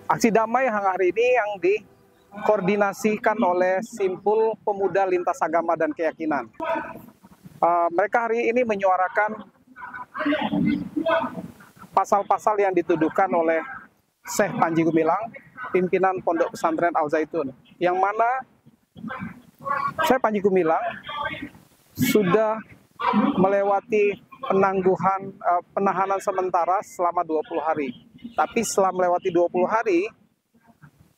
Aksi damai hari ini yang dikoordinasikan oleh Simpul Pemuda Lintas Agama dan Keyakinan. Mereka hari ini menyuarakan pasal-pasal yang dituduhkan oleh Syekh Panji Gumilang, pimpinan Pondok Pesantren Al Zaitun, yang mana Syekh Panji Gumilang sudah melewati penahanan sementara selama 20 hari. Tapi setelah melewati 20 hari,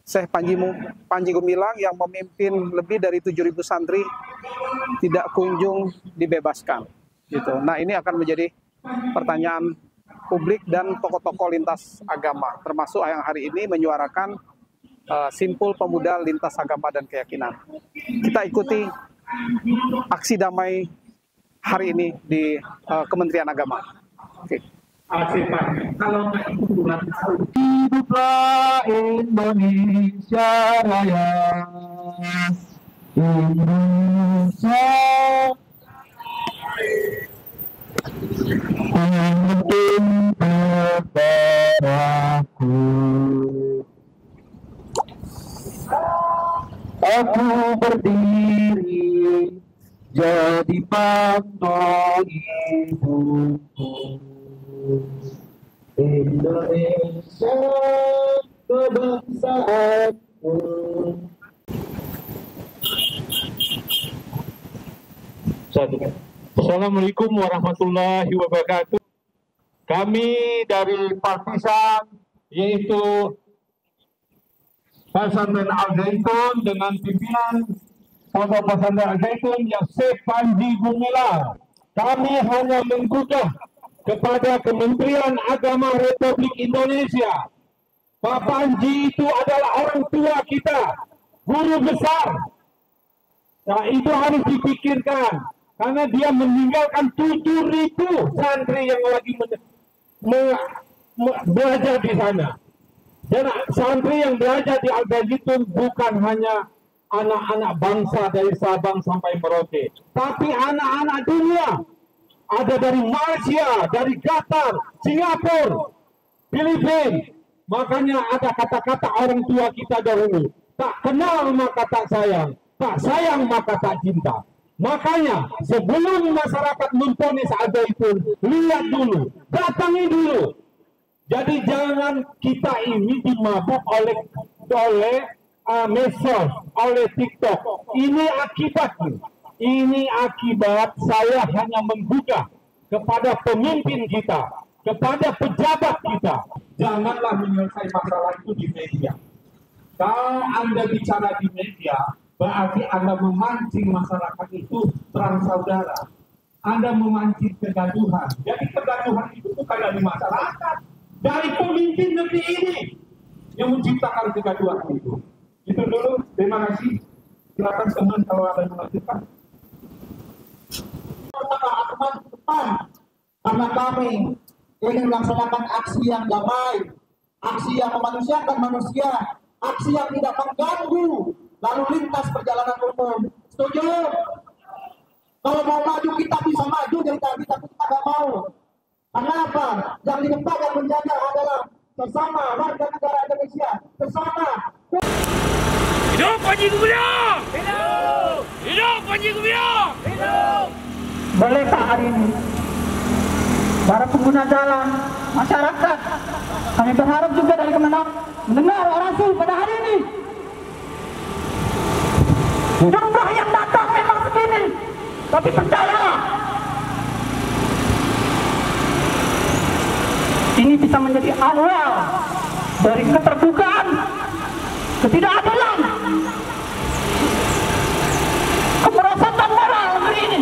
Syekh Panji Gumilang yang memimpin lebih dari 7.000 santri tidak kunjung dibebaskan. Gitu. Nah, ini akan menjadi pertanyaan publik dan tokoh-tokoh lintas agama, termasuk yang hari ini menyuarakan Simpul Pemuda Lintas Agama dan Keyakinan. Kita ikuti aksi damai hari ini di Kementerian Agama. Oke. Kalau hiduplah Indonesia Raya, Indonesia mungkin kepadaku. Aku berdiri jadi pantau ibuku, Indonesia kebangsaanku. Assalamualaikum warahmatullahi wabarakatuh. Kami dari Partisan, yaitu Pesantren Al Zaitun dengan pimpinan Pondok Pesantren Al Zaitun yang Syekh Panji Gumilang, kami hanya menggugah kepada Kementerian Agama Republik Indonesia. Pak Panji itu adalah orang tua kita, guru besar. Nah, itu harus dipikirkan karena dia meninggalkan 7.000 santri yang lagi belajar di sana. Dan santri yang belajar di Al Zaitun bukan hanya anak-anak bangsa dari Sabang sampai Merauke, tapi anak-anak dunia. Ada dari Malaysia, dari Qatar, Singapura, Filipina. Makanya ada kata-kata orang tua kita dahulu, tak kenal maka tak sayang maka tak cinta. Makanya sebelum masyarakat memponis Al Zaitun, lihat dulu, datangi dulu. Jadi jangan kita ini dimabuk oleh medsos, oleh TikTok. Ini akibatnya. Ini akibat saya hanya menggugah kepada pemimpin kita, kepada pejabat kita. Janganlah menyelesaikan masalah itu di media. Kalau Anda bicara di media, berarti Anda memancing masyarakat itu perang saudara. Anda memancing kegaduhan. Jadi kegaduhan itu bukan dari masyarakat, dari pemimpin negeri ini yang menciptakan kegaduhan itu. Itu dulu, terima kasih. Silakan teman kalau ada yang melanjutkan. Karena kami ingin melaksanakan aksi yang damai, aksi yang memanusiakan manusia, aksi yang tidak mengganggu lalu lintas perjalanan umum. Setuju? Kalau mau maju kita bisa maju dari tadi, tapi kita nggak mau. Karena apa? Yang di depan yang menjaga adalah bersama warga negara Indonesia, bersama. Hidup Panji Gumilang! Hidup! Hidup Panji Gumilang! Hidup! Boleh Pak hari ini para pengguna jalan, masyarakat, kami berharap juga dari Kemenang mendengar orasi pada hari ini. Jumlah yang datang memang segini, tapi percayalah, ini bisa menjadi awal dari keterbukaan, ketidakadilan, kemerosotan moral negeri ini.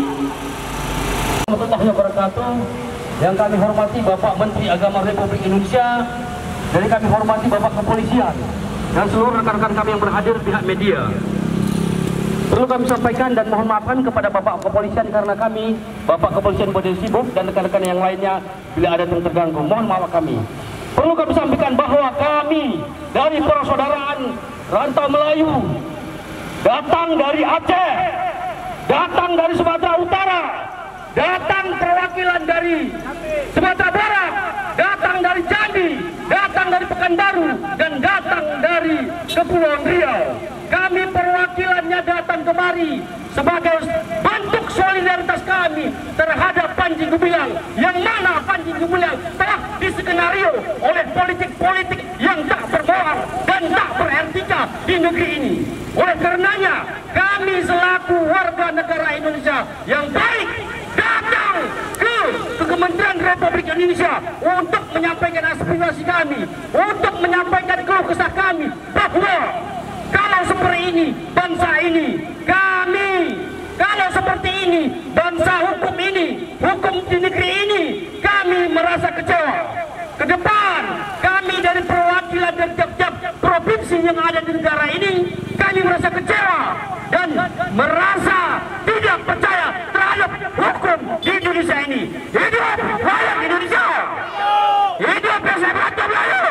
Warahmatullahi wabarakatuh. Yang kami hormati Bapak Menteri Agama Republik Indonesia, dan kami hormati Bapak Kepolisian dan seluruh rekan-rekan kami yang berhadir pihak media. Perlu kami sampaikan dan mohon maafkan kepada Bapak Kepolisian karena kami, Bapak Kepolisian Bode sibuk dan rekan-rekan yang lainnya bila ada yang terganggu. Mohon maaf kami. Perlu kami sampaikan bahwa kami dari persaudaraan Rantau Melayu datang dari Aceh, datang dari Sumatera Utara, datang perwakilan dari Sumatera Barat, datang dari Jambi, datang dari Pekanbaru, dan datang Kepulauan Riau. Kami perwakilannya datang kemari sebagai bentuk solidaritas kami terhadap Panji Gumilang, yang mana Panji Gumilang telah diskenario oleh politik-politik yang tak bermoral dan tak beretika di negeri ini. Oleh karenanya, kami selaku warga negara Indonesia yang baik datang ke Kementerian Republik Indonesia untuk menyampaikan aspirasi kami, untuk menyampaikan keluh kesah kami bahwa kalau seperti ini bangsa ini, kalau seperti ini bangsa hukum ini, hukum di negeri ini, kami merasa kecewa. Ke depan kami dari perwakilan dari tiap-tiap provinsi yang ada di negara ini, kami merasa kecewa dan merasa tidak percaya terhadap hukum di Indonesia ini. Hidup rakyat Indonesia, hidup Persatuan Melayu,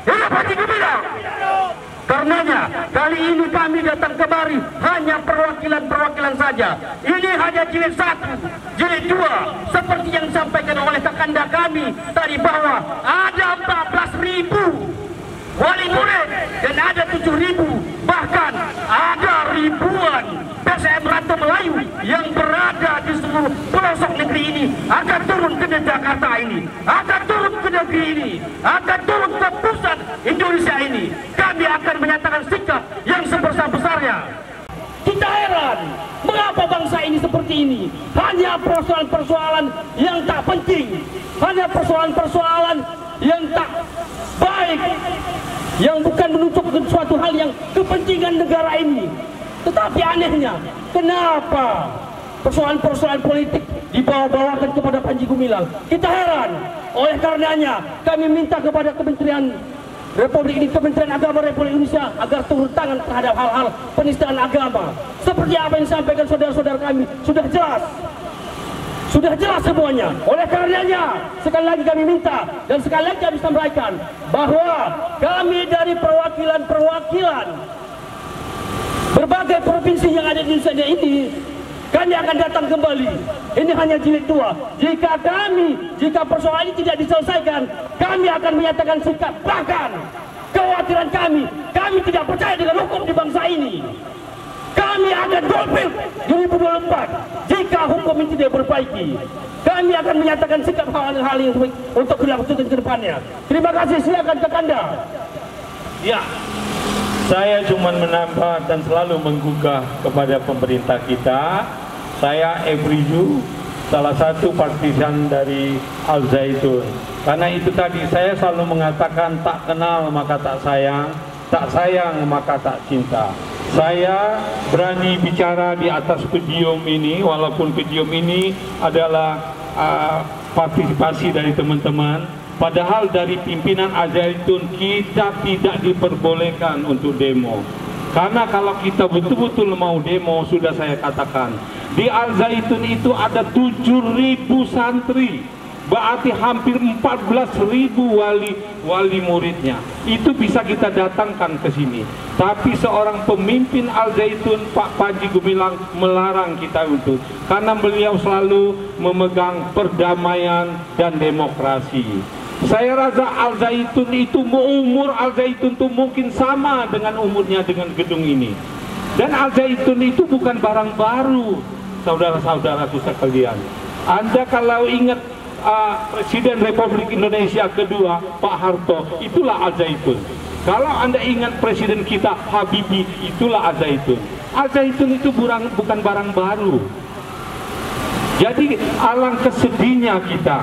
hidup Panji Gumilang. Karenanya kali ini kami datang kemari hanya perwakilan-perwakilan saja. Ini hanya jilid 1, jilid 2, seperti yang disampaikan oleh kakanda kami tadi bahwa ada 14.000 wali murid dan ada 7.000, bahkan ada ribuan PSM Rantau Melayu yang berada di seluruh pelosok negeri ini akan turun ke Jakarta ini, akan turun ke negeri ini, akan turun ke pusat Indonesia ini. Kami akan menyatakan sikap yang sebesar-besarnya. Kita heran mengapa bangsa ini seperti ini, hanya persoalan-persoalan yang tak penting, hanya persoalan-persoalan yang tak baik, yang bukan menutup suatu hal yang kepentingan negara ini. Tetapi anehnya, kenapa persoalan-persoalan politik dibawa-bawakan kepada Panji Gumilang? Kita heran. Oleh karenanya, kami minta kepada Kementerian Republik ini, Kementerian Agama Republik Indonesia agar turun tangan terhadap hal-hal penistaan agama. Seperti apa yang disampaikan saudara-saudara kami, sudah jelas. Sudah jelas semuanya. Oleh karenanya, sekali lagi kami minta dan sekali lagi kami sampaikan bahwa kami dari perwakilan berbagai provinsi yang ada di Indonesia ini, kami akan datang kembali. Ini hanya jilid 2. Jika persoalan ini tidak diselesaikan, kami akan menyatakan sikap. Bahkan kekhawatiran kami tidak percaya dengan hukum di bangsa ini. Kami akan golput 2024 jika hukum ini tidak diperbaiki. Kami akan menyatakan sikap hal-hal yang baik untuk dilakukan ke depannya. Terima kasih, silakan kakanda. Ya, saya cuma menambah dan selalu menggugah kepada pemerintah kita. Saya Ebrizu, salah satu partisan dari Al Zaitun. Karena itu tadi saya selalu mengatakan tak kenal maka tak sayang maka tak cinta. Saya berani bicara di atas podium ini, walaupun podium ini adalah partisipasi dari teman-teman. Padahal dari pimpinan Al Zaitun kita tidak diperbolehkan untuk demo. Karena kalau kita betul-betul mau demo, sudah saya katakan, di Al Zaitun itu ada 7.000 santri, berarti hampir 14.000 wali muridnya. Itu bisa kita datangkan ke sini. Tapi seorang pemimpin Al Zaitun, Pak Panji Gumilang, melarang kita untuk, karena beliau selalu memegang perdamaian dan demokrasi. Saya rasa Al Zaitun itu, umur Al Zaitun itu mungkin sama dengan umurnya dengan gedung ini. Dan Al Zaitun itu bukan barang baru, saudara-saudaraku sekalian. Anda kalau ingat Presiden Republik Indonesia kedua, Pak Harto, itulah Al Zaitun. Kalau Anda ingat Presiden kita Habibie, itulah Al Zaitun. Al Zaitun itu bukan barang baru. Jadi alangkah sedihnya kita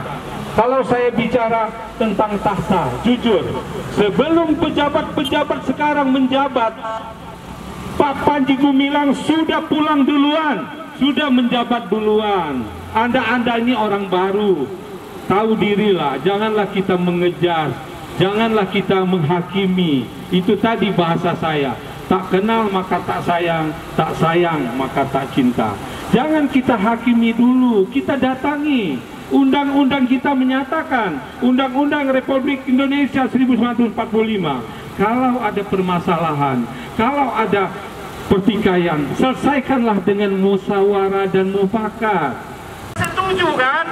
kalau saya bicara tentang tahta. Jujur, sebelum pejabat-pejabat sekarang menjabat, Pak Panji Gumilang sudah pulang duluan, sudah menjabat duluan. Anda ini orang baru, tahu dirilah, janganlah kita mengejar, janganlah kita menghakimi. Itu tadi bahasa saya, tak kenal maka tak sayang maka tak cinta. Jangan kita hakimi dulu, kita datangi. Undang-undang kita menyatakan, Undang-Undang Republik Indonesia 1945, kalau ada permasalahan, kalau ada pertikaian, selesaikanlah dengan musyawarah dan mufakat. Setuju kan?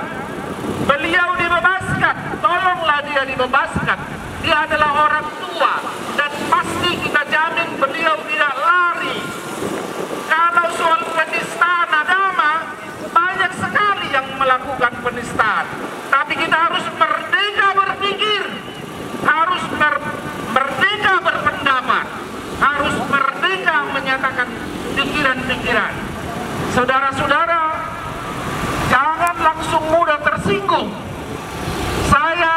Beliau dibebaskan, tolonglah dia dibebaskan. Dia adalah orang tua dan pasti kita pemerintahan. Tapi kita harus merdeka berpikir, harus merdeka berpendapat, harus merdeka menyatakan pikiran-pikiran. Saudara-saudara, jangan langsung mudah tersinggung. Saya,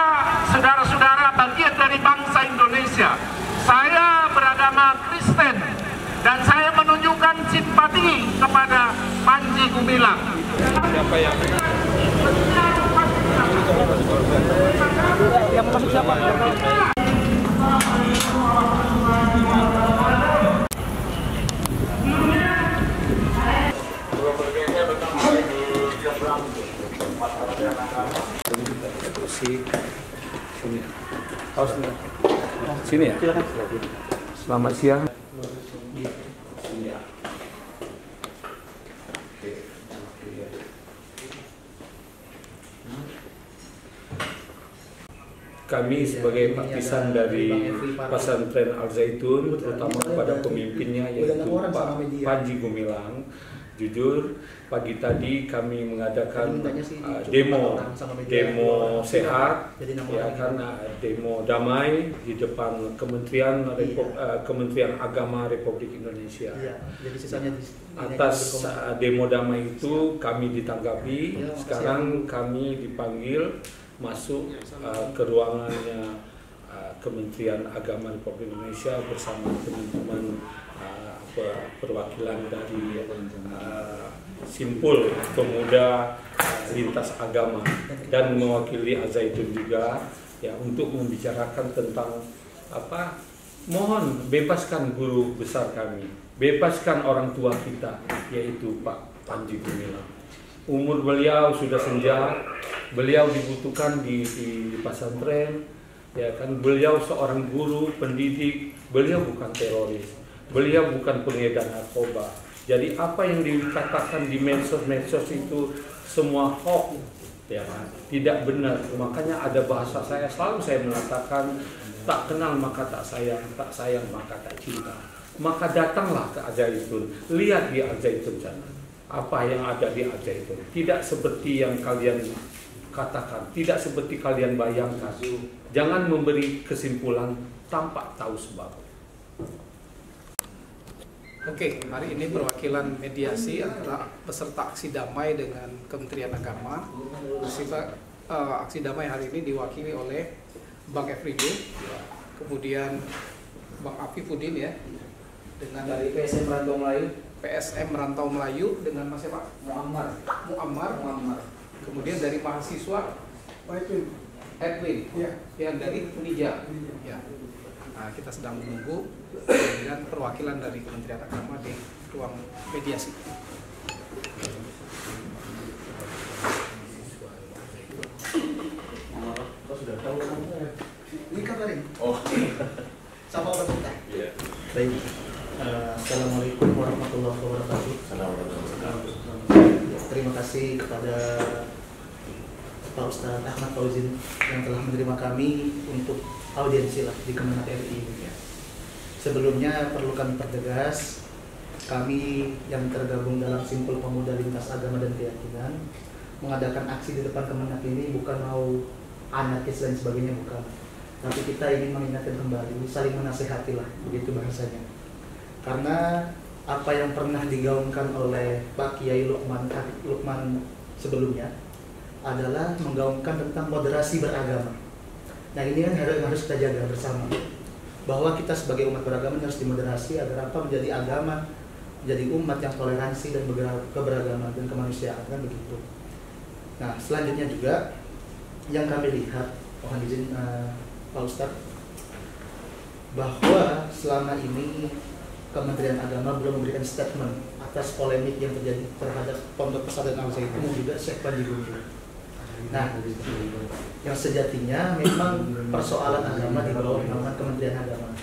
saudara-saudara, bagian dari bangsa Indonesia. Saya beragama Kristen dan saya menunjukkan simpati kepada Panji Gumilang. Siapa yang masuk siapa? Sini ya. Selamat siang. Kami sebagai partisan dari Pesantren Al Zaitun, terutama kepada pemimpinnya yaitu Pak Panji Gumilang, jujur pagi tadi kami mengadakan demo sehat, ya karena demo damai di depan Kementerian Agama Republik Indonesia. Atas demo damai itu kami ditanggapi. Sekarang kami dipanggil masuk ke ruangannya Kementerian Agama Republik Indonesia bersama teman-teman perwakilan dari Simpul Pemuda Lintas Agama dan mewakili Al Zaitun juga ya untuk membicarakan tentang mohon bebaskan guru besar kami, bebaskan orang tua kita yaitu Pak Panji Gumilang. Umur beliau sudah senja, beliau dibutuhkan di pesantren, ya kan. Beliau seorang guru, pendidik, beliau bukan teroris, beliau bukan pengedar narkoba. Jadi apa yang dikatakan di medsos itu semua hoax, ya kan? Tidak benar. Makanya ada bahasa selalu saya mengatakan tak kenal maka tak sayang maka tak cinta. Maka datanglah ke Al Zaitun, lihat di Al Zaitun sana. Apa yang ada di Al Zaitun tidak seperti yang kalian katakan, tidak seperti kalian bayangkan. Jangan memberi kesimpulan tanpa tahu sebab. Oke, hari ini perwakilan mediasi antara peserta aksi damai dengan Kementerian Agama. Aksi damai hari ini diwakili oleh Bang Efrido, kemudian Bang Afifuddin ya, dengan dari PSM Rantau Melayu dengan Mas siapa? Muammar. Kemudian dari mahasiswa Edwin yang dari Unija. Ya. Nah, kita sedang menunggu dan perwakilan dari Kementerian Agama di ruang mediasi. Sudah tahu ini kabarin. Sama bercerita. Iya. Baik. Assalamualaikum warahmatullahi wabarakatuh. Terima kasih kepada Pak Ustadz Ahmad Fauzin yang telah menerima kami untuk audiensi di Kemenag RI. Sebelumnya perlu kami pertegas, kami yang tergabung dalam Simpul Pemuda Lintas Agama dan Keyakinan mengadakan aksi di depan Kemenag ini bukan mau anarkis dan sebagainya, bukan. Tapi kita ingin mengingatkan kembali, saling menasehatilah, begitu bahasanya. Karena apa yang pernah digaungkan oleh Pak Kiai Lukman sebelumnya adalah menggaungkan tentang moderasi beragama. Nah ini yang harus kita jaga bersama, bahwa kita sebagai umat beragama harus dimoderasi agar apa menjadi agama, menjadi umat yang toleransi dan keberagaman dan kemanusiaan, kan begitu. Nah selanjutnya juga yang kami lihat, mohon izin Pak Ustadz, bahwa selama ini Kementerian Agama belum memberikan statement atas polemik yang terjadi terhadap Pondok Pesantren Al Zaitun dan juga Syekh Panji Gumilang. Nah, yang sejatinya memang persoalan agama di bawah naungan Kementerian Agama,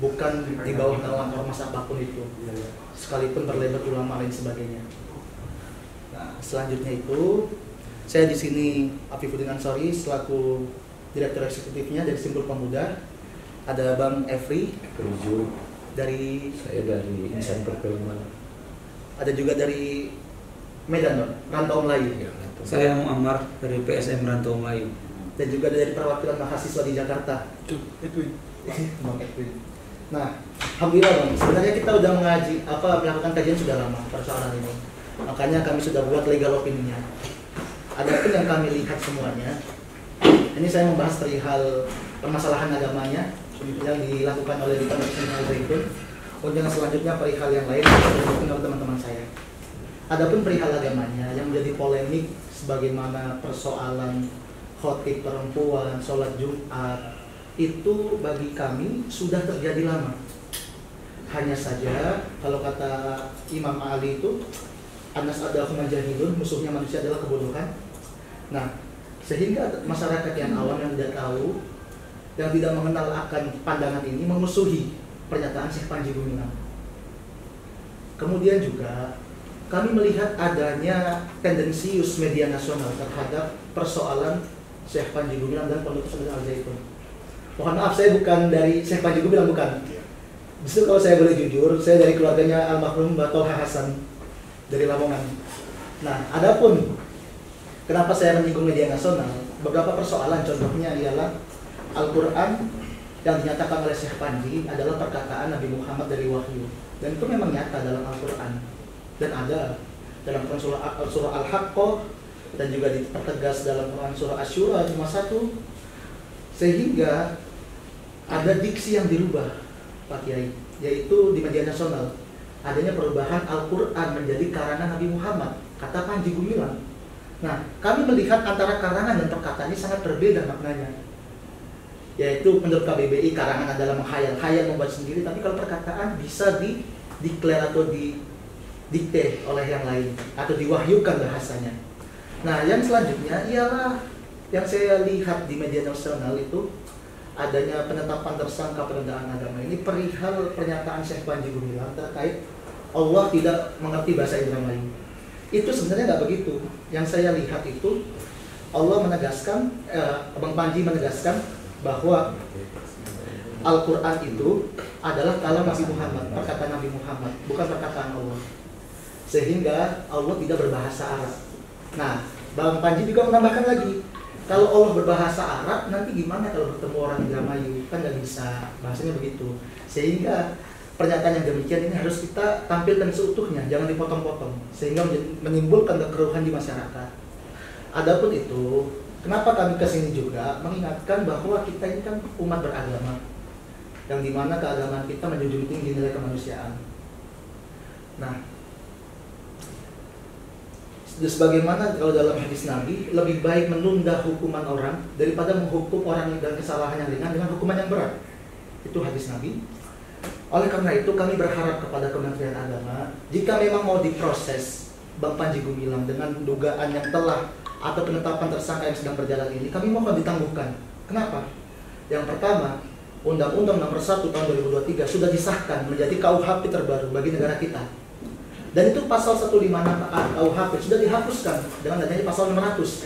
bukan di bawah naungan ormas apapun itu, sekalipun berlabel ulama lain sebagainya. Nah, selanjutnya itu saya di sini Afifuddin Ansori selaku Direktur Eksekutifnya dari Simpul Pemuda. Ada Bang Efri dari Saya dari Insan Perfilman. Ada juga dari Medan, Rantau Melayu. Saya Muammar dari PSM Rantau Melayu. Dan juga dari perwakilan mahasiswa di Jakarta. Nah, alhamdulillah Bang, sebenarnya kita udah melakukan kajian sudah lama persoalan ini. Makanya kami sudah buat legal opinion-nya. Adapun yang kami lihat semuanya, ini saya membahas perihal permasalahan agamanya yang dilakukan oleh Pondok Pesantren Al-Zaitun. Kemudian selanjutnya perihal yang lain yang dilakukan oleh teman-teman saya. Adapun perihal agamanya yang menjadi polemik sebagaimana persoalan khotib perempuan, sholat Jumat, itu bagi kami sudah terjadi lama. Hanya saja kalau kata Imam Ali itu, Anas adakum jahilun, musuhnya manusia adalah kebodohan. Nah, sehingga masyarakat yang awam yang tidak tahu, yang tidak mengenal akan pandangan ini memusuhi pernyataan Syekh Panji Gumilang. Kemudian juga kami melihat adanya tendensius media nasional terhadap persoalan Syekh Panji Gumilang dan Pondok Pesantren Al-Zaitun. Mohon maaf, saya bukan dari Syekh Panji Gumilang, bukan. Justru kalau saya boleh jujur, saya dari keluarganya almarhum Mbah Tolha Hasan dari Lamongan. Nah, adapun kenapa saya menyinggung media nasional, beberapa persoalan contohnya ialah Al-Quran yang dinyatakan oleh Syekh Panji adalah perkataan Nabi Muhammad dari wahyu, dan itu memang nyata dalam Al-Quran dan ada dalam surah Al-Haqqah dan juga dipertegas dalam surah Asy-Syura cuma 1, sehingga ada diksi yang dirubah Pak Kiai, yaitu di media nasional adanya perubahan Al-Quran menjadi karangan Nabi Muhammad, kata Panji Gumilang. Nah, kami melihat antara karangan dan perkataan ini sangat berbeda maknanya. Yaitu menurut KBBI karangan adalah menghayal membuat sendiri, tapi kalau perkataan bisa dideklar atau didikte oleh yang lain atau diwahyukan bahasanya. Nah, yang selanjutnya ialah yang saya lihat di media nasional itu adanya penetapan tersangka penodaan agama. Ini perihal pernyataan Syekh Panji Gumilang terkait Allah tidak mengerti bahasa Ibrani. Itu sebenarnya nggak begitu. Yang saya lihat itu Allah menegaskan, Abang Panji menegaskan bahwa Al-Quran itu adalah kalam Nabi Muhammad, perkataan Nabi Muhammad, bukan perkataan Allah. Sehingga Allah tidak berbahasa Arab. Nah, Bang Panji juga menambahkan lagi, kalau Allah berbahasa Arab, nanti gimana kalau bertemu orang Indramayu? Kan nggak bisa, bahasanya begitu. Sehingga pernyataan yang demikian ini harus kita tampilkan seutuhnya, jangan dipotong-potong, sehingga menimbulkan kekeruhan di masyarakat. Adapun itu, kenapa kami kesini juga mengingatkan bahwa kita ini kan umat beragama, yang dimana keagamaan kita menjunjung tinggi nilai kemanusiaan. Nah, sebagaimana kalau dalam hadis Nabi, lebih baik menunda hukuman orang daripada menghukum orang dengan kesalahan yang ringan dengan hukuman yang berat. Itu hadis Nabi. Oleh karena itu kami berharap kepada Kementerian Agama, jika memang mau diproses Bang Panji Gumilang dengan dugaan yang telah atau penetapan tersangka yang sedang berjalan ini, kami mohon ditangguhkan. Kenapa? Yang pertama, Undang-Undang Nomor 1 Tahun 2023 sudah disahkan menjadi KUHP terbaru bagi negara kita. Dan itu pasal 156 KUHP sudah dihapuskan dengan adanya pasal 600,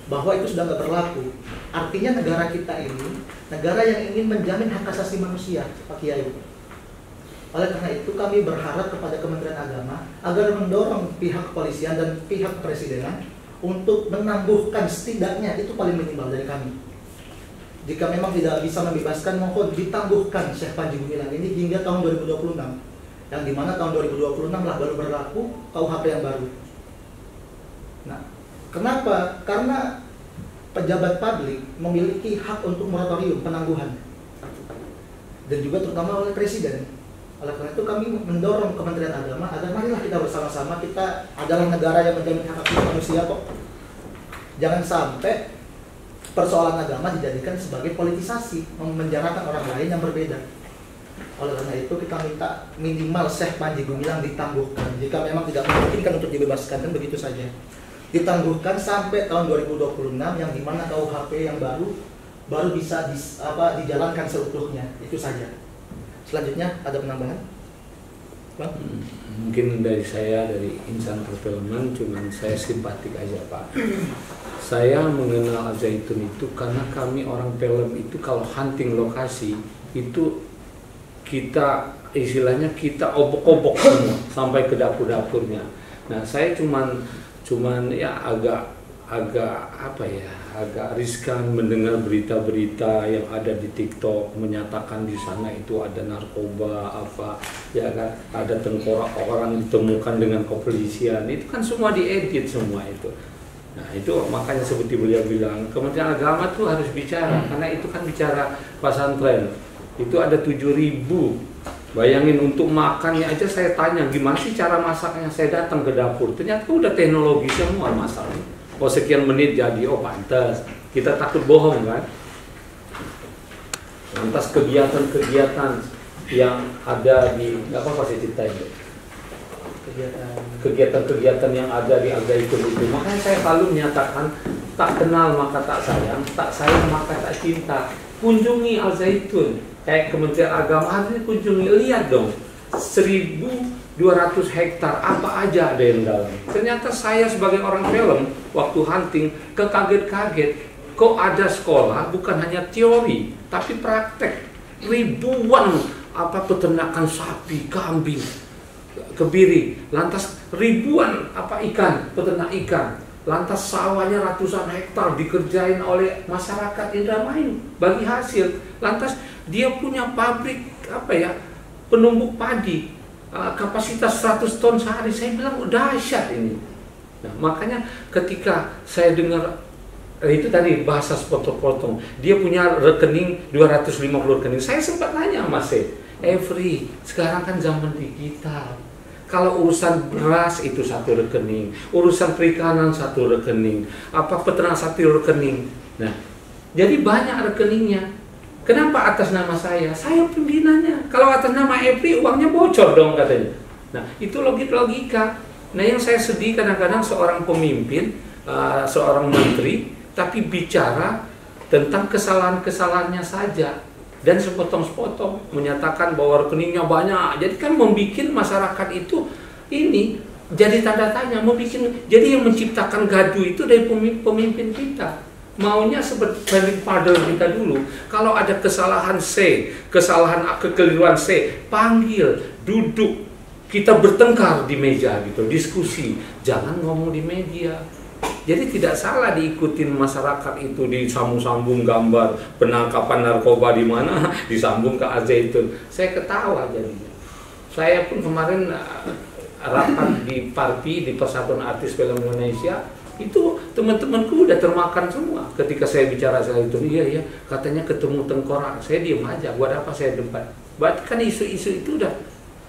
bahwa itu sudah nggak berlaku. Artinya negara kita ini negara yang ingin menjamin hak asasi manusia, Pak Kiai. Oleh karena itu kami berharap kepada Kementerian Agama agar mendorong pihak kepolisian dan pihak kepresidenan untuk menangguhkan, setidaknya itu paling minimal dari kami. Jika memang tidak bisa membebaskan, mohon ditangguhkan Syekh Panji Gumilang ini hingga tahun 2026. Yang dimana tahun 2026 lah baru berlaku KUHP yang baru. Nah, kenapa? Karena pejabat publik memiliki hak untuk moratorium penangguhan, dan juga terutama oleh presiden. Oleh karena itu kami mendorong Kementerian Agama agar marilah kita bersama-sama, kita adalah negara yang menjamin hak asasi manusia kok. Jangan sampai persoalan agama dijadikan sebagai politisasi, memenjarakan orang lain yang berbeda. Oleh karena itu kita minta minimal Syekh Panji Gumilang ditangguhkan. Jika memang tidak memungkinkan untuk dibebaskan, dan begitu saja. Ditangguhkan sampai tahun 2026 yang dimana KUHP yang baru bisa dijalankan seutuhnya. Itu saja. Selanjutnya ada penambahan? Bang? Mungkin dari saya, dari insan perfilman, cuman saya simpatik aja Pak. Saya mengenal Al-Zaitun itu karena kami orang film itu kalau hunting lokasi itu kita istilahnya kita obok-obok semua sampai ke dapur-dapurnya. Nah, saya cuman ya agak agak apa ya, agak riskan mendengar berita-berita yang ada di TikTok menyatakan di sana itu ada narkoba apa ya kan, ada tengkorak orang ditemukan dengan kepolisian, itu kan semua diedit semua itu. Nah itu makanya seperti beliau bilang Kementerian Agama tuh harus bicara, karena itu kan bicara pesantren itu ada 7.000. Bayangin untuk makannya aja saya tanya gimana sih cara masaknya, saya datang ke dapur ternyata udah teknologi semua masaknya. Oh sekian menit jadi, oh pantas. Kita takut bohong kan. Lantas kegiatan-kegiatan yang ada di, nggak apa-apa saya ceritain. Kegiatan-kegiatan yang ada di Al-Zaitun itu. Makanya saya selalu menyatakan tak kenal maka tak sayang maka tak cinta. Kunjungi Al-Zaitun. Kayak Kementerian Agama hari ini kunjungi, lihat dong 1.200 hektar apa aja ada yang dalam. Ternyata saya sebagai orang film waktu hunting kekaget-kaget kok ada sekolah bukan hanya teori tapi praktek, ribuan apa peternakan sapi, kambing, kebiri, lantas ribuan apa ikan, peternak ikan, lantas sawahnya ratusan hektar dikerjain oleh masyarakat Indramayu bagi hasil, lantas dia punya pabrik apa ya, penumbuk padi, kapasitas 100 ton sehari. Saya bilang dahsyat ini. Nah, makanya ketika saya dengar itu tadi bahasa sepotong-potong, dia punya rekening 250 rekening. Saya sempat nanya Mas Every, sekarang kan zaman digital. Kalau urusan beras itu satu rekening, urusan perikanan satu rekening, apa peternak satu rekening. Nah, jadi banyak rekeningnya. Kenapa atas nama saya? Saya pimpinannya. Kalau atas nama Every, uangnya bocor dong katanya. Nah, itu logika. Nah, yang saya sedih kadang-kadang seorang pemimpin, seorang menteri, tapi bicara tentang kesalahan-kesalahannya saja. Dan sepotong-sepotong menyatakan bahwa rekeningnya banyak. Jadi kan membuat masyarakat itu ini jadi tanda tanya. Jadi yang menciptakan gaduh itu dari pemimpin kita. Maunya seperti father kita dulu, kalau ada kesalahan C, kekeliruan C, panggil, duduk, kita bertengkar di meja gitu, diskusi, jangan ngomong di media. Jadi tidak salah diikutin masyarakat itu, disambung-sambung gambar penangkapan narkoba di mana, disambung ke Al-Zaitun. Saya ketawa jadinya. Saya pun kemarin rapat di Parpi, di Persatuan Artis Film Indonesia. Itu teman-temanku udah termakan semua ketika saya bicara soal itu. Iya katanya ketemu tengkorak, saya diem aja, buat apa saya debat. Berarti kan isu-isu itu udah.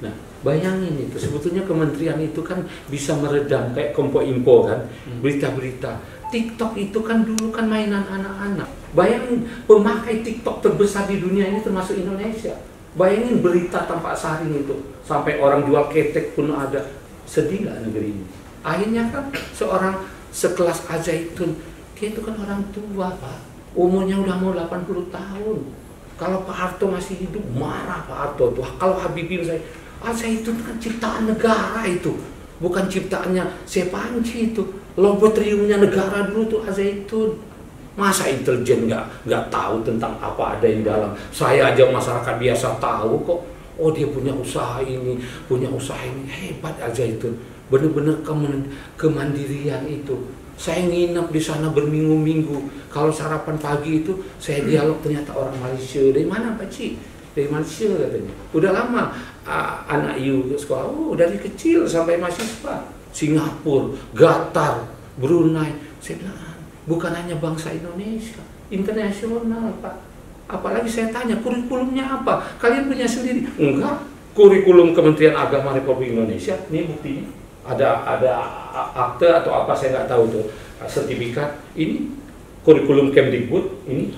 Nah bayangin itu, sebetulnya kementerian itu kan bisa meredam kayak Kompo-Info kan, berita-berita. TikTok itu kan dulu kan mainan anak-anak. Bayangin pemakai TikTok terbesar di dunia ini termasuk Indonesia. Bayangin berita tanpa saring itu, sampai orang jual ketek pun ada. Sedih nggak negeri ini? Akhirnya kan seorang sekelas Al-Zaitun, dia itu kan orang tua Pak, umurnya udah mau 80 tahun. Kalau Pak Harto masih hidup, marah Pak Harto tuh. Kalau Habibie saya, Al-Zaitun kan ciptaan negara itu, bukan ciptaannya Sepanci itu. Laboratoriumnya negara dulu tuh Al-Zaitun. Masa intelijen nggak tahu tentang apa ada yang dalam? Saya aja masyarakat biasa tahu kok. Oh dia punya usaha ini, hebat Al-Zaitun. Benar-benar kemandirian itu. Saya nginep di sana berminggu-minggu. Kalau sarapan pagi itu saya dialog, ternyata orang Malaysia. Dari mana Pak Cik? Dari Malaysia katanya. Udah lama anak you sekolah. Oh dari kecil sampai mahasiswa. Singapura, Qatar, Brunei. Saya bilang bukan hanya bangsa Indonesia, internasional Pak. Apalagi saya tanya kurikulumnya apa? Kalian punya sendiri? Enggak. Kurikulum Kementerian Agama Republik Indonesia. Ini buktinya. Ada akte atau apa saya nggak tahu tuh, sertifikat ini kurikulum Kemdikbud ini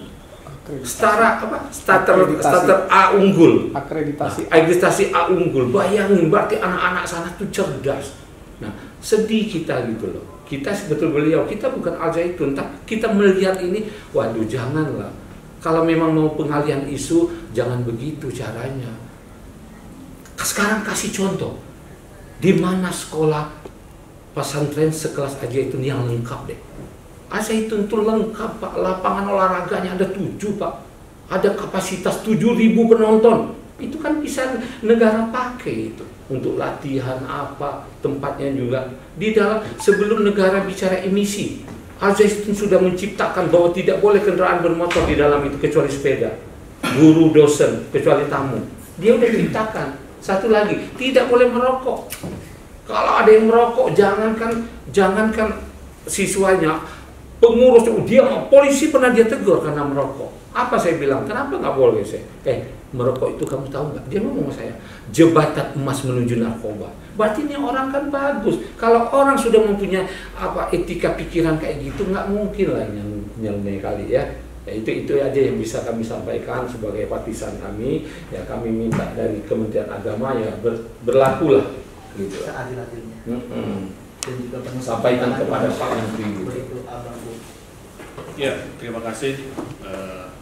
starter A unggul, akreditasi A unggul. Bayangin berarti anak-anak sana tuh cerdas. Nah sedih kita gitu loh, kita sebetul beliau, kita bukan Al-Zaitun, tapi kita melihat ini, waduh janganlah. Kalau memang mau pengalihan isu jangan begitu caranya. Sekarang kasih contoh. Di mana sekolah pesantren sekelas Al-Zaitun yang lengkap deh. Al-Zaitun itu lengkap Pak, lapangan olahraganya ada 7 Pak. Ada kapasitas 7.000 penonton. Itu kan bisa negara pakai itu untuk latihan apa, tempatnya juga. Di dalam sebelum negara bicara emisi, Al Zaitun sudah menciptakan bahwa tidak boleh kendaraan bermotor di dalam itu kecuali sepeda, guru, dosen, kecuali tamu. Dia udah ciptakan. Satu lagi, tidak boleh merokok. Kalau ada yang merokok, jangankan siswanya, pengurus, polisi pernah dia tegur karena merokok. Apa saya bilang? Kenapa nggak boleh saya? Merokok itu kamu tahu nggak? Dia ngomong sama saya, jembatan emas menuju narkoba. Berarti ini orang kan bagus. Kalau orang sudah mempunyai etika pikiran kayak gitu, nggak mungkin lah nyeleneh kali ya. Itu aja yang bisa kami sampaikan sebagai partisan kami. Ya kami minta dari Kementerian Agama ya berlakulah gitu. Seadil-adilnya. Dan juga sampaikan kepada Pak Menteri. Gitu. Ya, terima kasih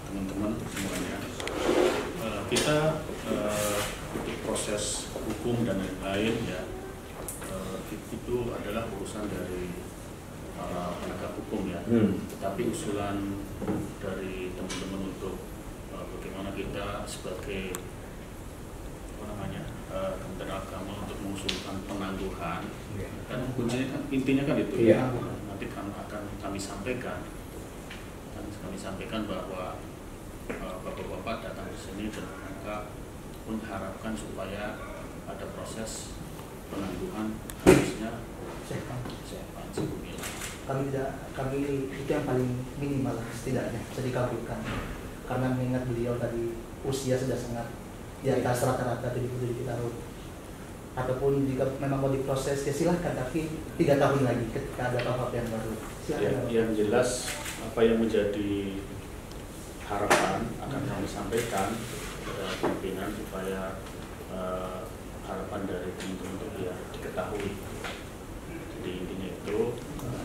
teman-teman semuanya. Kita untuk proses hukum dan lain-lain ya, itu adalah urusan dari para penegak hukum ya. Tapi usulan dari teman-teman untuk bagaimana kita sebagai Kementerian Agama untuk mengusulkan penangguhan, kan intinya kan itu ya. Nanti akan kami sampaikan. Kami sampaikan bahwa bapak-bapak datang ke sini dan mereka mengharapkan supaya ada proses penangguhan harusnya Panji Gumilang. Kami itu yang paling minimal setidaknya bisa dikabulkan karena mengingat beliau tadi usia sudah sangat di atas rata-rata 77 tahun. Ataupun jika memang mau diproses ya silahkan, tapi 3 tahun lagi ketika ada bapak yang baru. Silahkan. Yang jelas apa yang menjadi harapan akan kami sampaikan kepada pimpinan supaya harapan dari teman-teman itu ya diketahui. Jadi intinya itu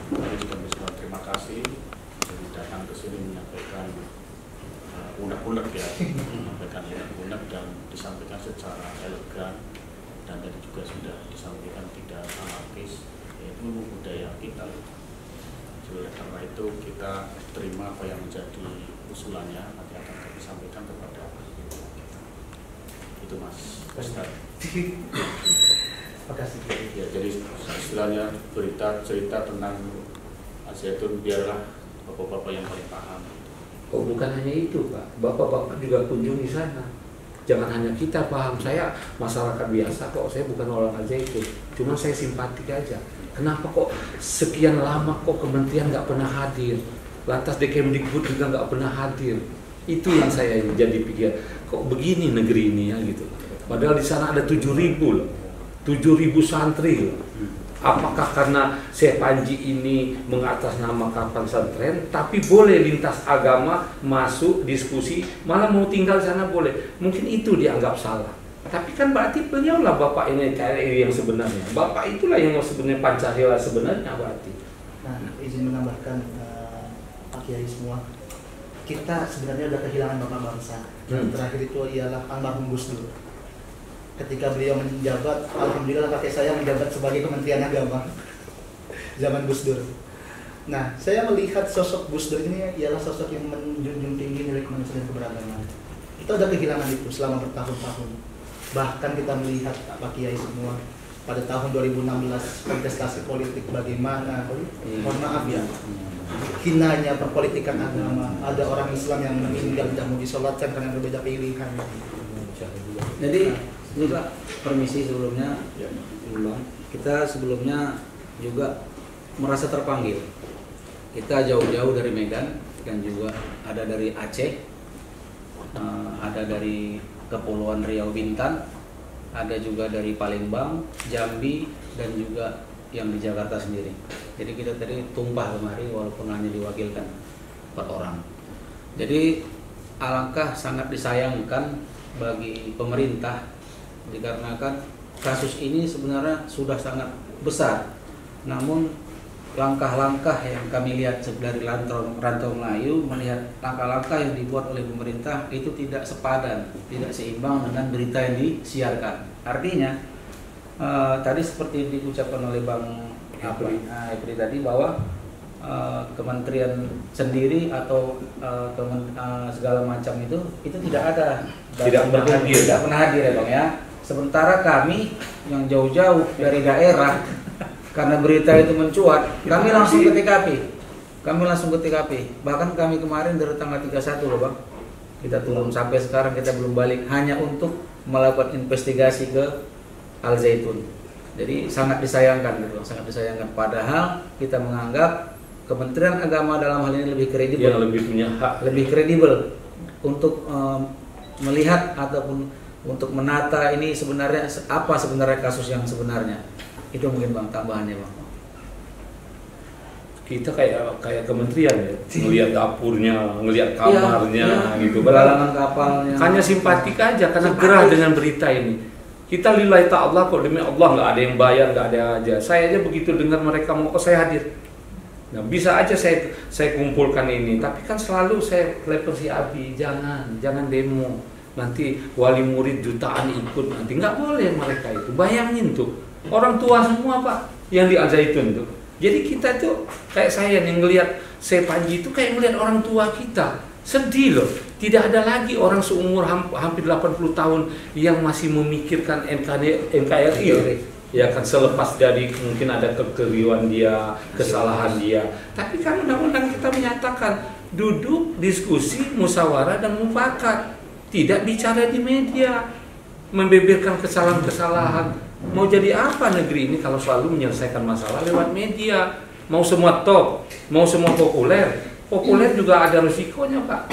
kami juga bisa terima kasih jadi datang ke sini menyampaikan unek-unek ya, menyampaikan unek-unek dan disampaikan secara elegan dan tadi juga sudah disampaikan tidak anarkis, yaitu budaya kita. Oleh karena itu kita terima apa yang menjadi usulannya, nanti akan kami sampaikan kepada kita. Itu Mas Ustaz. Terima kasih. Ya, jadi istilahnya cerita tentang Al Zaitun biarlah bapak-bapak yang paling paham. Oh, bukan hanya itu Pak, bapak-bapak juga kunjungi sana. Jangan hanya kita paham, saya masyarakat biasa kok, saya bukan orang Al Zaitun, cuma saya simpatik aja. Kenapa kok sekian lama kok kementerian nggak pernah hadir, lantas Dikemdikbud juga nggak pernah hadir. Itu yang saya jadi pikir, kok begini negeri ini ya gitu. Padahal di sana ada 7.000 loh, 7.000 santri loh. Apakah karena Syekh Panji ini mengatasnamakan pesantren, tapi boleh lintas agama masuk diskusi, malah mau tinggal sana boleh. Mungkin itu dianggap salah. Tapi kan berarti beliau lah bapak NKRI yang sebenarnya. Bapak itulah yang sebenarnya Pancasila sebenarnya berarti. Nah, izin menambahkan Pak Kiai semua. Kita sebenarnya sudah kehilangan bapak bangsa. Terakhir itu ialah almarhum Gus Dur. Ketika beliau menjabat, alhamdulillah kakek saya menjabat sebagai Kementerian Agama zaman Gus Dur. Nah, saya melihat sosok Gus Dur ini ialah sosok yang menjunjung tinggi nilai kemanusiaan dan keberagaman. Kita sudah kehilangan itu selama bertahun-tahun. Bahkan kita melihat Pak Kiai semua pada tahun 2016 kontestasi politik bagaimana, mohon maaf ya, hinanya perpolitikan agama. Ada orang Islam yang meninggal tidak mau disolatkan karena berbeda pilihan. Jadi juga permisi sebelumnya, kita sebelumnya juga merasa terpanggil. Kita jauh-jauh dari Medan dan juga ada dari Aceh, ada dari Kepulauan Riau Bintan, ada juga dari Palembang, Jambi, dan juga yang di Jakarta sendiri. Jadi kita tadi tumpah kemari walaupun hanya diwakilkan 4 orang. Jadi alangkah sangat disayangkan bagi pemerintah dikarenakan kasus ini sebenarnya sudah sangat besar. Namun langkah-langkah yang kami lihat dari Rantau Melayu, melihat langkah-langkah yang dibuat oleh pemerintah itu tidak sepadan, tidak seimbang dengan berita yang disiarkan. Artinya tadi seperti diucapkan oleh Bang Epri tadi bahwa kementerian sendiri atau segala macam itu tidak ada, tidak pernah hadir ya Bang ya. Sementara kami yang jauh-jauh dari daerah, karena berita itu mencuat, kami langsung ke TKP. kami langsung ke TKP. Bahkan kami kemarin dari tanggal 31 loh Bang, kita turun, sampai sekarang kita belum balik, hanya untuk melakukan investigasi ke Al Zaitun. Jadi sangat disayangkan gitu, sangat disayangkan. Padahal kita menganggap Kementerian Agama dalam hal ini lebih kredibel, yang lebih punya hak, lebih kredibel untuk melihat ataupun untuk menata ini sebenarnya apa sebenarnya kasus yang sebenarnya. Itu mungkin Bang tambahannya Bang. Kita kayak kementerian ya, ngelihat dapurnya, ngelihat kamarnya, gitu. Belalangan kapalnya. Hanya simpatik aja karena gerah dengan berita ini. Kita lillahi ta'ala kok, demi Allah, nggak ada yang bayar, nggak ada aja. Saya aja begitu dengar mereka mau, saya hadir. Nah, bisa aja saya kumpulkan ini, tapi kan selalu saya telepon si Abi, jangan demo. Nanti wali murid jutaan ikut, nanti nggak boleh mereka itu. Bayangin tuh, orang tua semua Pak yang di Al Zaitun tuh. Jadi kita tuh kayak saya yang ngelihat Syekh Panji itu kayak ngelihat orang tua kita. Sedih loh, tidak ada lagi orang seumur hampir 80 tahun yang masih memikirkan NKRI. Ya kan, selepas dari mungkin ada kekeliruan dia, kesalahan dia. Tapi kan undang-undang kita menyatakan duduk, diskusi, musyawarah dan mufakat. Tidak bicara di media, membeberkan kesalahan-kesalahan. Mau jadi apa negeri ini kalau selalu menyelesaikan masalah lewat media? Mau semua top, mau semua populer. Populer juga ada risikonya Pak.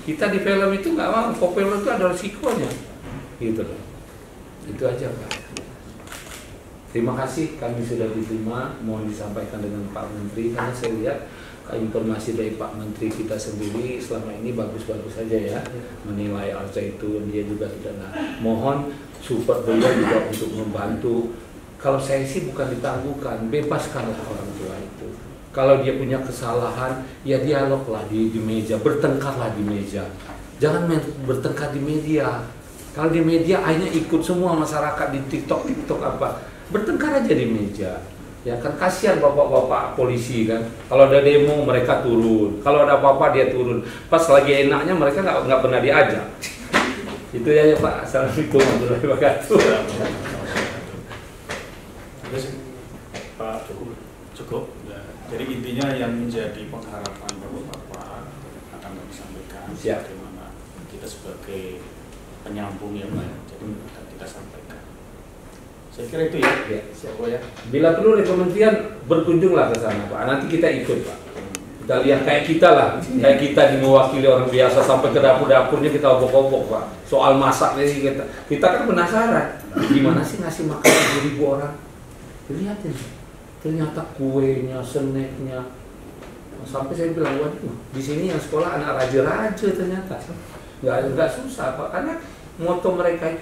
Kita di film itu nggak mau, populer itu ada risikonya. Gitu loh. Itu aja Pak. Terima kasih kami sudah diterima. Mohon disampaikan dengan Pak Menteri, karena saya lihat informasi dari Pak Menteri kita sendiri selama ini bagus-bagus saja ya, menilai Al Zaitun. Dia juga tidak mohon support beliau juga untuk membantu. Kalau saya sih bukan ditangguhkan, bebaskanlah orang tua itu. Kalau dia punya kesalahan, ya dialoglah di meja, bertengkarlah di meja. Jangan bertengkar di media. Kalau di media akhirnya ikut semua masyarakat di TikTok apa. Bertengkar aja di meja. Ya kan, kasihan bapak-bapak polisi kan. Kalau ada demo mereka turun, kalau ada apa-apa dia turun. Pas lagi enaknya mereka nggak pernah diajak. Itu ya Pak. Assalamualaikum warahmatullahi wabarakatuh. Pak cukup. Ya. Jadi intinya yang menjadi pengharapan Bapak akan kami sampaikan. Bagaimana kita sebagai penyambung yang baik, jadi kita sampaikan. Saya kira itu ya. Siapa ya? Bila perlu dari kementerian berkunjunglah ke sana Pak. Nanti kita ikut Pak. Kita lihat kayak kita lah, kayak kita mewakili orang biasa sampai ke dapur-dapurnya kita obok-obok Pak. Soal masak nih kita kan penasaran. Gimana sih ngasih makan 1.000 orang? Lihatin, ternyata kuenya, snacknya. Sampai saya bilang, waduh, di sini yang sekolah anak raja-raja ternyata. Nggak susah Pak, karena moto mereka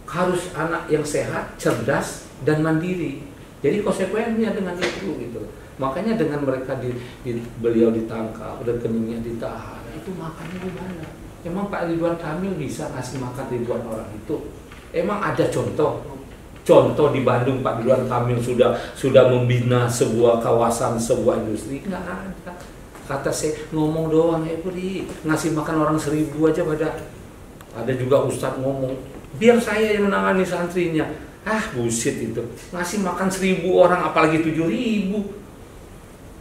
harus anak yang sehat, cerdas, dan mandiri. Jadi konsekuensinya dengan itu gitu. Makanya dengan mereka beliau ditangkap, rekeningnya ditahan, itu makannya di mana? Emang Pak Ridwan Kamil bisa ngasih makan ribuan orang itu? Emang ada contoh di Bandung Pak Ridwan Kamil sudah membina sebuah kawasan, sebuah industri? Nggak ada. Kata saya ngomong doang ya Budi, ngasih makan orang 1.000 aja ada juga Ustadz ngomong, biar saya yang menangani santrinya. Bullshit itu. Ngasih makan 1.000 orang apalagi 7.000.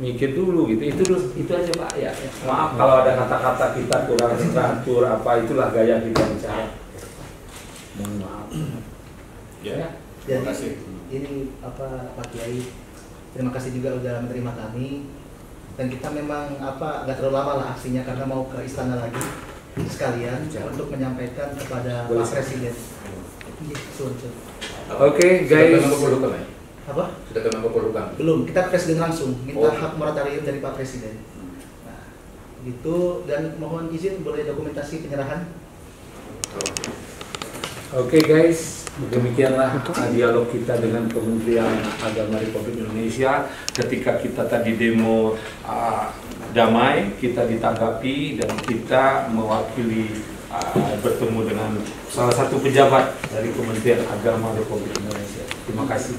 Mikir dulu gitu. Itu aja Pak ya. Maaf kalau ada kata-kata kita kurang teratur apa, itulah gaya kita bicara. Mohon maaf. Ya. Terima kasih. Ini Pak Kiai, terima kasih juga udah menerima kami. Dan kita memang nggak terlalu lama lah aksinya karena mau ke istana lagi sekalian untuk menyampaikan kepada Pak Presiden. Oke, guys. Apa? Sudah ke Menko Polhukam? Belum, kita Presiden langsung minta hak moratorium dari Pak Presiden. Nah, gitu, dan mohon izin boleh dokumentasi penyerahan. Oke guys, demikianlah dialog kita dengan Kementerian Agama Republik Indonesia ketika kita tadi demo damai, kita ditanggapi dan kita mewakili bertemu dengan salah satu pejabat dari Kementerian Agama Republik Indonesia. Terima kasih.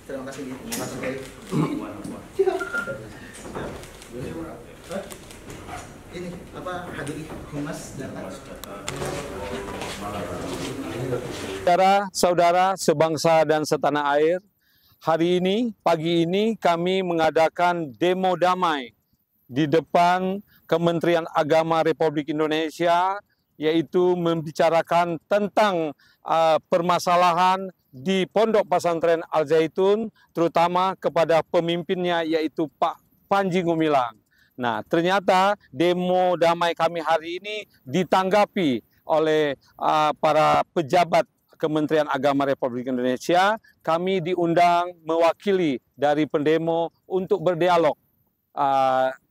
Terima kasih. ini apa hadiri Humas datang. Saudara-saudara sebangsa dan setanah air, hari ini, pagi ini kami mengadakan demo damai di depan Kementerian Agama Republik Indonesia, yaitu membicarakan tentang permasalahan di Pondok Pesantren Al Zaitun, terutama kepada pemimpinnya yaitu Pak Panji Gumilang. Nah, ternyata demo damai kami hari ini ditanggapi oleh para pejabat Kementerian Agama Republik Indonesia. Kami diundang mewakili dari pendemo untuk berdialog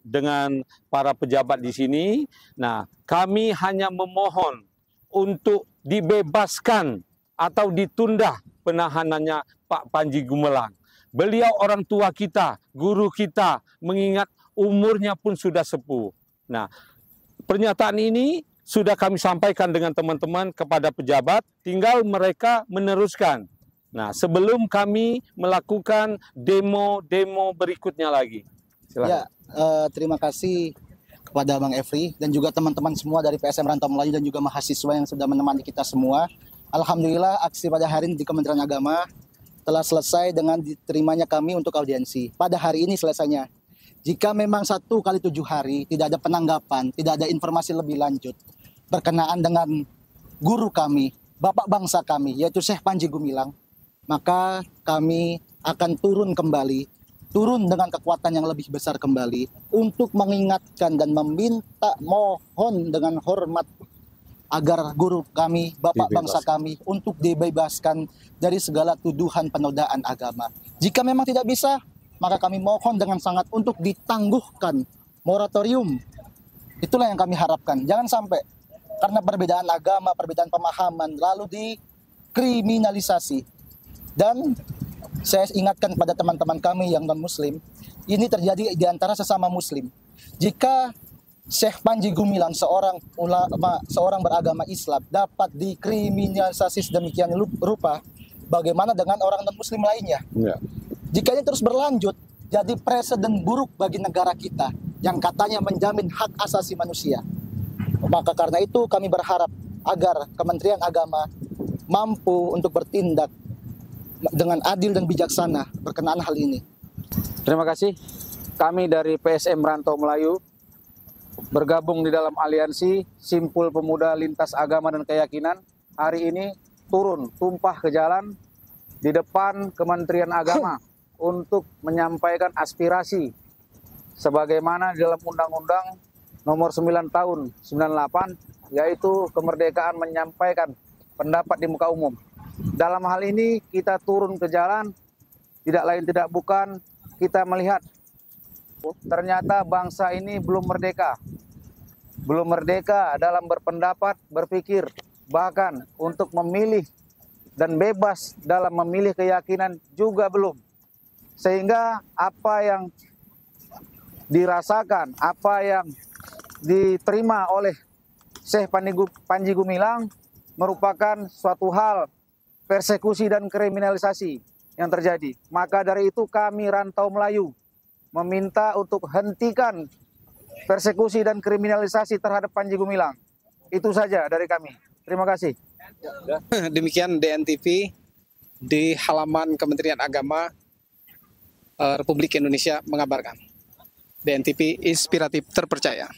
dengan para pejabat di sini. Nah, kami hanya memohon untuk dibebaskan atau ditunda penahanannya Pak Panji Gumilang. Beliau orang tua kita, guru kita, mengingat umurnya pun sudah sepuh. Nah, pernyataan ini sudah kami sampaikan dengan teman-teman kepada pejabat, tinggal mereka meneruskan. Nah, sebelum kami melakukan demo-demo berikutnya lagi. Silakan. Ya, terima kasih kepada Bang Efri dan juga teman-teman semua dari PSM Rantau Melayu dan juga mahasiswa yang sudah menemani kita semua. Alhamdulillah, aksi pada hari ini di Kementerian Agama telah selesai dengan diterimanya kami untuk audiensi. Pada hari ini selesainya. Jika memang 1 kali 7 hari tidak ada penanggapan, tidak ada informasi lebih lanjut berkenaan dengan guru kami, bapak bangsa kami, yaitu Syekh Panji Gumilang, maka kami akan turun dengan kekuatan yang lebih besar kembali untuk mengingatkan dan meminta, mohon dengan hormat agar guru kami, bapak bangsa kami untuk dibebaskan dari segala tuduhan penodaan agama. Jika memang tidak bisa, maka kami mohon dengan sangat untuk ditangguhkan moratorium. Itulah yang kami harapkan. Jangan sampai karena perbedaan agama, perbedaan pemahaman, lalu dikriminalisasi. Dan saya ingatkan pada teman-teman kami yang non-muslim, ini terjadi di antara sesama muslim. Jika Syekh Panji Gumilang, seorang ulama, seorang beragama Islam, dapat dikriminalisasi sedemikian rupa, bagaimana dengan orang non-muslim lainnya? Ya. Jika ini terus berlanjut, jadi presiden buruk bagi negara kita yang katanya menjamin hak asasi manusia. Maka karena itu kami berharap agar Kementerian Agama mampu untuk bertindak dengan adil dan bijaksana berkenaan hal ini. Terima kasih. Kami dari PSM Rantau Melayu bergabung di dalam aliansi Simpul Pemuda Lintas Agama dan Keyakinan. Hari ini turun tumpah ke jalan di depan Kementerian Agama untuk menyampaikan aspirasi sebagaimana di dalam Undang-Undang Nomor 9 Tahun 98, yaitu kemerdekaan menyampaikan pendapat di muka umum. Dalam hal ini kita turun ke jalan, tidak lain tidak bukan kita melihat ternyata bangsa ini belum merdeka. Belum merdeka dalam berpendapat, berpikir, bahkan untuk memilih dan bebas dalam memilih keyakinan juga belum. Sehingga apa yang dirasakan, apa yang diterima oleh Syekh Panji Gumilang merupakan suatu hal persekusi dan kriminalisasi yang terjadi. Maka dari itu kami Rantau Melayu meminta untuk hentikan persekusi dan kriminalisasi terhadap Panji Gumilang. Itu saja dari kami. Terima kasih. Demikian DNTV di halaman Kementerian Agama Republik Indonesia mengabarkan. DNTV inspiratif terpercaya.